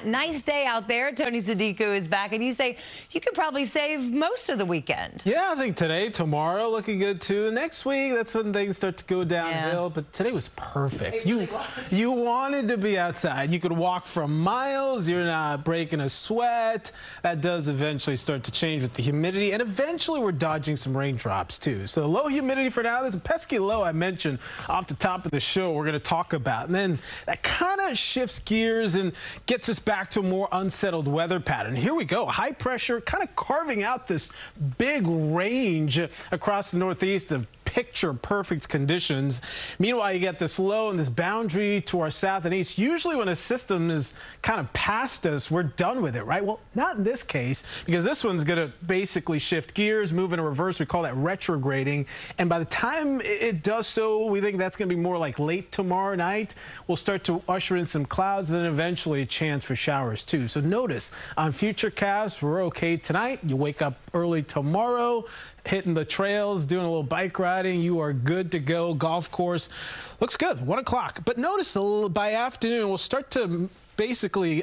Nice day out there. Tony Sadiku is back, and you say you could probably save most of the weekend. Yeah, I think today, tomorrow looking good too. Next week, that's when things start to go downhill. But today was perfect. You wanted to be outside. You could walk for miles. You're not breaking a sweat. That does eventually start to change with the humidity, and eventually we're dodging some raindrops too. So low humidity for now. There's a pesky low I mentioned off the top of the show we're going to talk about, and then that kind of shifts gears and gets us back to a more unsettled weather pattern. Here we go. High pressure kind of carving out this big range across the northeast of picture perfect conditions. Meanwhile, you get this low and this boundary to our south and east. Usually when a system is kind of past us, we're done with it, right? Well, not in this case, because this one's going to basically shift gears, move in a reverse. We call that retrograding. And by the time it does so, we think that's going to be more like late tomorrow night. We'll start to usher in some clouds and then eventually a chance for showers too. So notice on Futurecast, we're okay tonight. You wake up early tomorrow, hitting the trails, doing a little bike riding, you are good to go. Golf course looks good, 1 o'clock. But notice by afternoon, we'll start to basically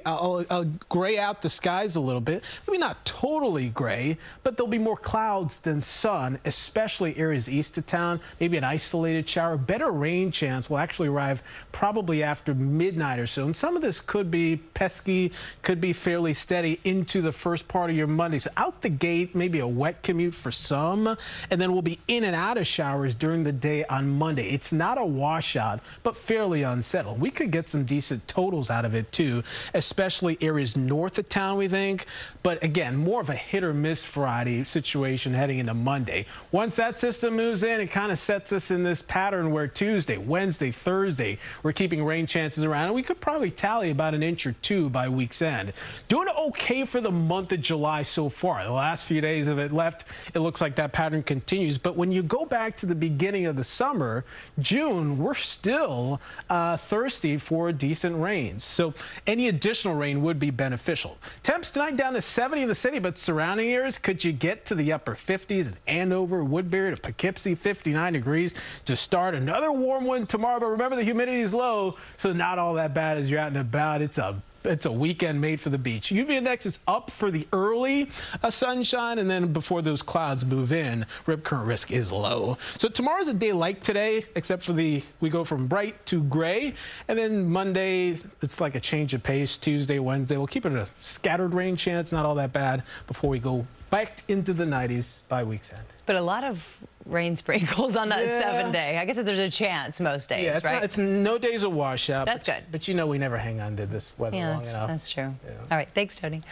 gray out the skies a little bit. Maybe not totally gray, but there'll be more clouds than sun, especially areas east of town. Maybe an isolated shower. Better rain chance will actually arrive probably after midnight or so. And some of this could be pesky, could be fairly steady into the first part of your Monday. So out the gate, maybe a wet commute for some, and then we'll be in and out of showers during the day on Monday. It's not a washout, but fairly unsettled. We could get some decent totals out of it too, especially areas north of town, we think. But again, more of a hit or miss Friday situation heading into Monday. Once that system moves in, it kind of sets us in this pattern where Tuesday, Wednesday, Thursday, we're keeping rain chances around, and we could probably tally about an inch or two by week's end. Doing okay for the month of July so far. The last few days of it left, it looks like that pattern continues. But when you go back to the beginning of the summer, June, we're still thirsty for decent rains. So any additional rain would be beneficial. Temps tonight down to 70 in the city, but surrounding areas, could you get to the upper 50s in Andover, Woodbury to Poughkeepsie, 59 degrees to start. Another warm one tomorrow, but remember the humidity is low, so not all that bad as you're out and about. It's a weekend made for the beach. UV index is up for the early sunshine, and then before those clouds move in, rip current risk is low. So tomorrow's a day like today, except for we go from bright to gray, and then Monday, it's like a change of pace. Tuesday, Wednesday, we'll keep it a scattered rain chance, not all that bad, before we go back into the 90s by week's end. But a lot of rain sprinkles on that 7-day. I guess if there's a chance most days, yeah, right? It's no days a washout. That's good. But you know we never hang on to this weather long enough. That's true. Yeah. All right, thanks, Tony.